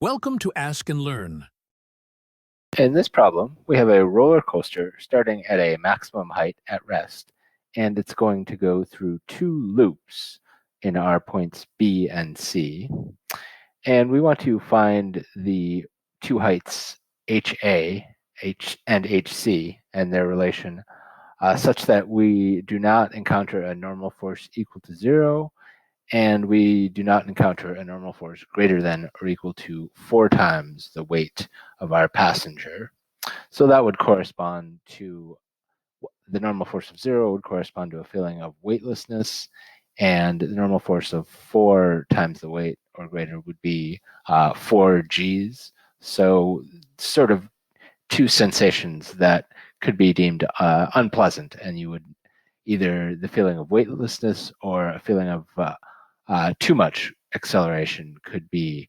Welcome to Ask and Learn. In this problem, we have a roller coaster starting at a maximum height at rest, and it's going to go through two loops in our points B and C. And we want to find the two heights HA, and HC, and their relation, such that we do not encounter a normal force equal to 0, and we do not encounter a normal force greater than or equal to 4 times the weight of our passenger. So that would correspond to the normal force of 0 would correspond to a feeling of weightlessness, and the normal force of 4 times the weight or greater would be 4 Gs. So sort of two sensations that could be deemed unpleasant, and you would either the feeling of weightlessness or a feeling of too much acceleration could be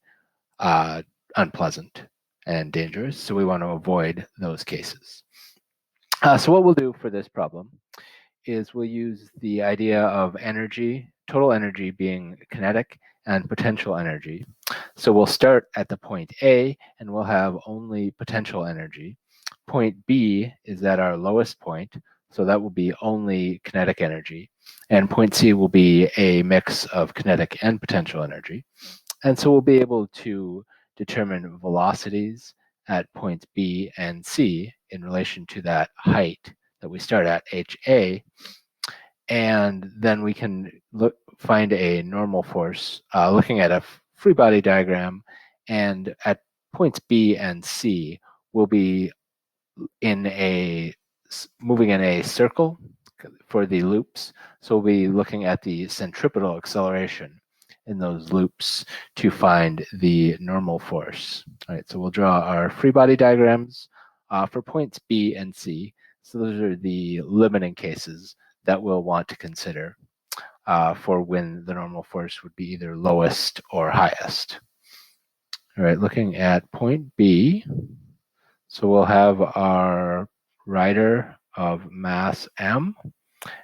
unpleasant and dangerous. So we want to avoid those cases. So what we'll do for this problem is we'll use the idea of energy, total energy being kinetic and potential energy. So we'll start at the point A and we'll have only potential energy. Point B is at our lowest point, so that will be only kinetic energy. And point C will be a mix of kinetic and potential energy. And so we'll be able to determine velocities at points B and C in relation to that height that we start at, HA. And then we can find a normal force looking at a free body diagram. And at points B and C, we'll be moving in a circle for the loops. So we'll be looking at the centripetal acceleration in those loops to find the normal force. All right, so we'll draw our free body diagrams for points B and C. So those are the limiting cases that we'll want to consider for when the normal force would be either lowest or highest. All right, looking at point B, so we'll have our rider of mass m,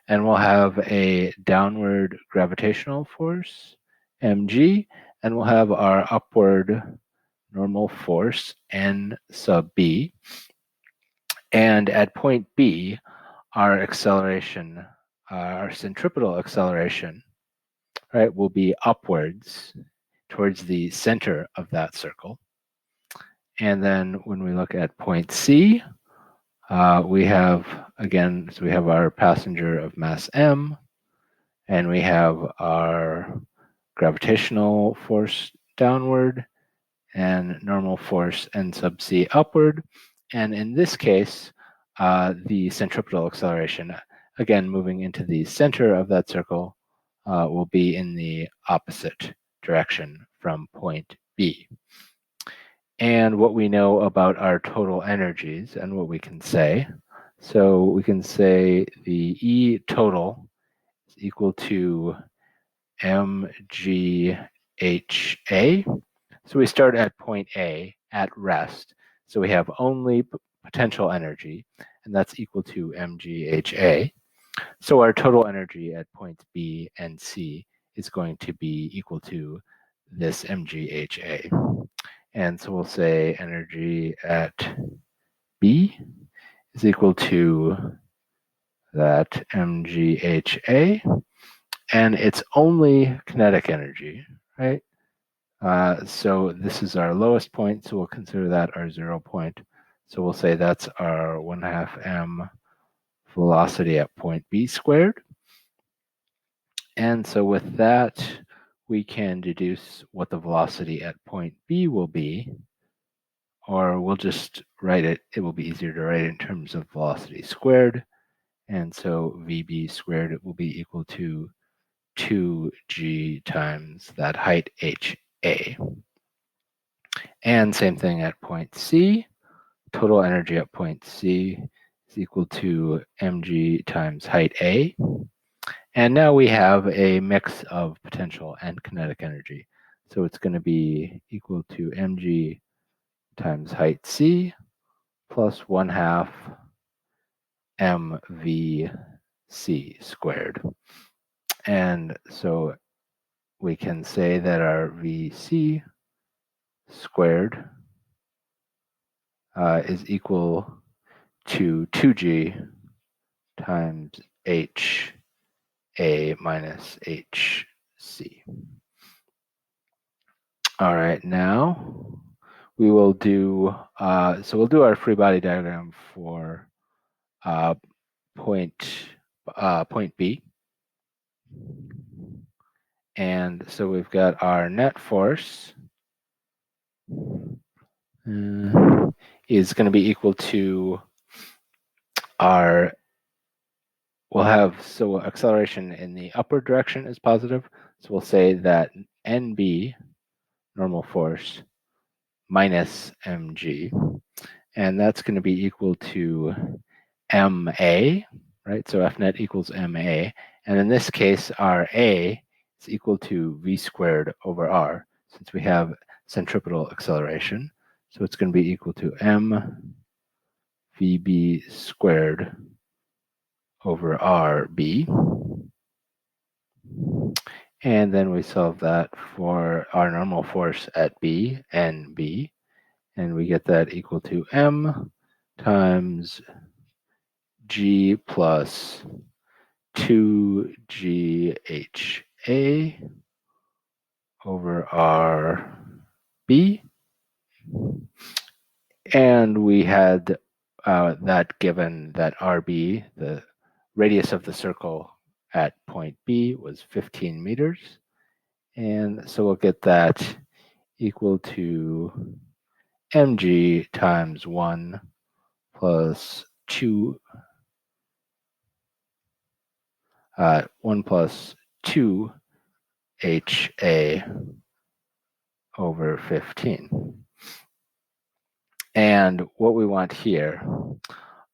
and we'll have a downward gravitational force, mg, and we'll have our upward normal force, n sub b. And at point B, our acceleration, our centripetal acceleration, right, will be upwards towards the center of that circle. And then when we look at point C, we have, again, so we have our passenger of mass m, and we have our gravitational force downward and normal force n sub c upward. And in this case, the centripetal acceleration, again, moving into the center of that circle, will be in the opposite direction from point B. And what we know about our total energies and what we can say. So we can say the E total is equal to mgha. So we start at point A at rest. So we have only potential energy, and that's equal to mgha. So our total energy at points B and C is going to be equal to this mgha. And so we'll say energy at B is equal to that mgha, and it's only kinetic energy, right? So this is our lowest point, so we'll consider that our 0 point. So we'll say that's our 1/2 m velocity at point B squared. And so with that, we can deduce what the velocity at point B will be, or we'll just write it. It will be easier to write it in terms of velocity squared. And so VB squared, it will be equal to 2g times that height HA. And same thing at point C. Total energy at point C is equal to mg times height A. And now we have a mix of potential and kinetic energy. So it's going to be equal to mg times height C plus 1/2 mvc squared. And so we can say that our VC squared is equal to 2g times HA minus HC. All right, now we will do, so we'll do our free body diagram for point B. And so we've got our net force is going to be equal to our, we'll have, so acceleration in the upward direction is positive. So we'll say that NB, normal force, minus mg, and that's going to be equal to ma, right? So F net equals ma, and in this case, our a is equal to v squared over r, since we have centripetal acceleration. So it's going to be equal to m vb squared over rb. And then we solve that for our normal force at B and B. And we get that equal to m times g plus 2gha over rb. And we had that given that rb, the radius of the circle at point B, was 15 meters. And so we'll get that equal to mg times 1 plus 2, 1 plus 2 HA over 15. And what we want here,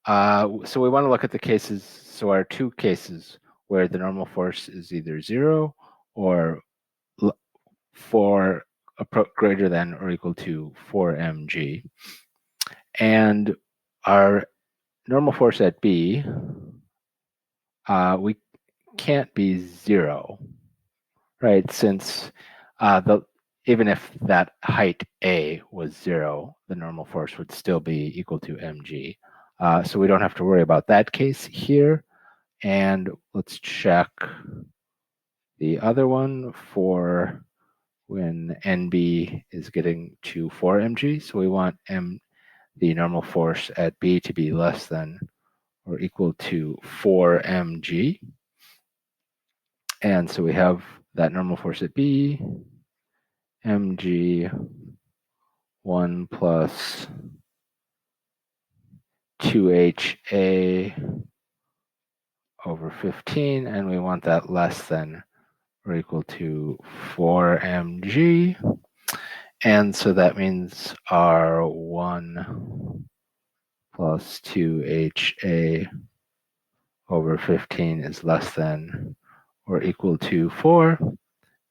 so we want to look at the cases, so our two cases where the normal force is either 0 or greater than or equal to 4 mg. And our normal force at B, we can't be 0, right? Since even if that height A was 0, the normal force would still be equal to mg. So we don't have to worry about that case here. And let's check the other one for when NB is getting to 4 mg. So we want the normal force at B to be less than or equal to 4 mg. And so we have that normal force at B, mg 1 plus 2ha over 15, and we want that less than or equal to 4 mg. And so that means R1 plus 2ha over 15 is less than or equal to 4.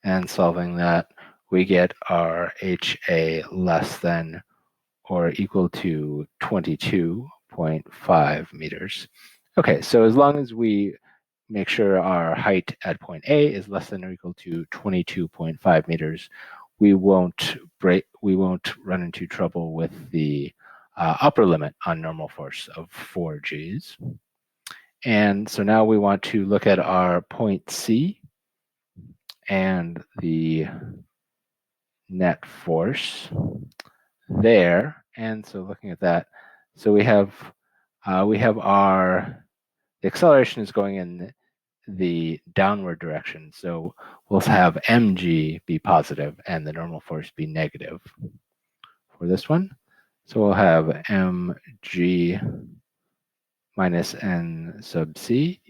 And solving that, we get our HA less than or equal to 22.5 meters. Okay, so as long as we make sure our height at point A is less than or equal to 22.5 meters, we won't run into trouble with the upper limit on normal force of 4 Gs. And so now we want to look at our point C and the net force there. And so looking at that, so we have the acceleration is going in the downward direction. So we'll have mg be positive and the normal force be negative for this one. So we'll have mg minus n sub c.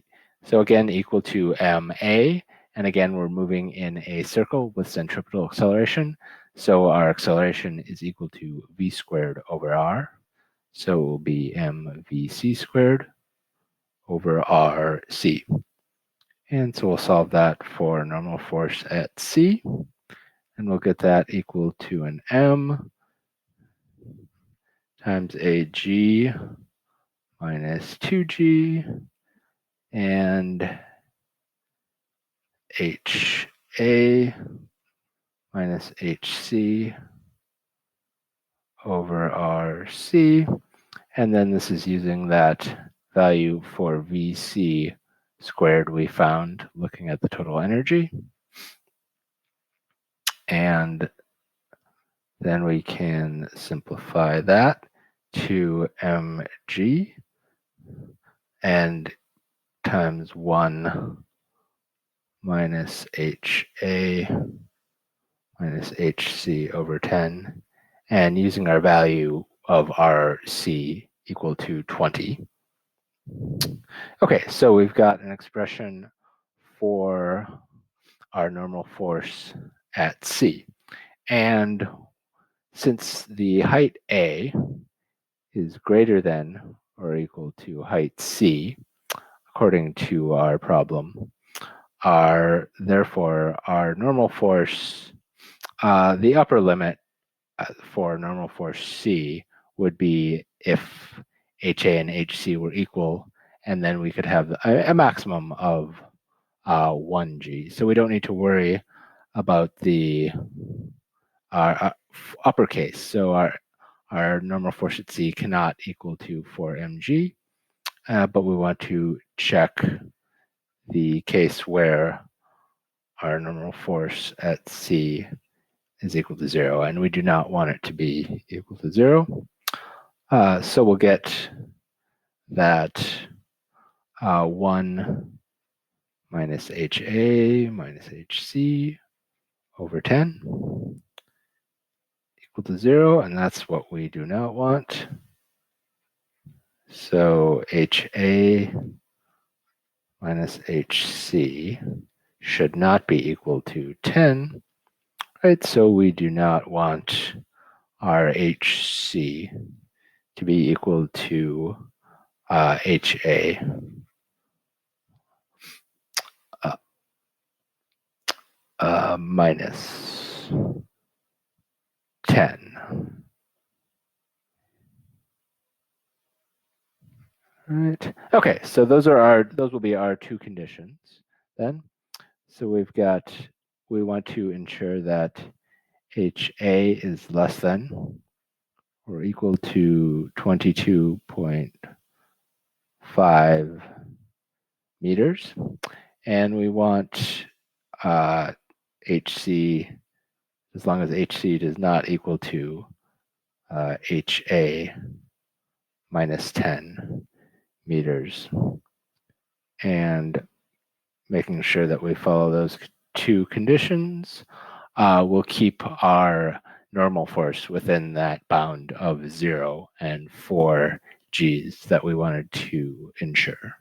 So again, equal to ma. And again, we're moving in a circle with centripetal acceleration. So our acceleration is equal to v squared over r. So it will be mvc squared over rc. And so we'll solve that for normal force at C. And we'll get that equal to an m times a g minus 2g and HA minus HC over RC. And then this is using that value for VC squared we found looking at the total energy. And then we can simplify that to mg and times 1 minus HA minus HC over 10, and using our value of RC equal to 20. Okay, so we've got an expression for our normal force at C. And since the height A is greater than or equal to height C, according to our problem, therefore our normal force, the upper limit for normal force C would be if HA and HC were equal, and then we could have a maximum of 1g. So we don't need to worry about the uppercase. So our normal force at C cannot equal to 4mg, but we want to check the case where our normal force at C is equal to 0, and we do not want it to be equal to 0. So we'll get that 1 minus HA minus HC over 10 equal to 0, and that's what we do not want. So HA minus HC should not be equal to 10, right? So we do not want our HC to be equal to HA minus 10. Right. Okay, so those will be our two conditions then. So we want to ensure that HA is less than or equal to 22.5 meters. And we want HC, as long as HC does not equal to HA minus 10 meters. And making sure that we follow those two conditions, we'll keep our normal force within that bound of 0 and 4 Gs that we wanted to ensure.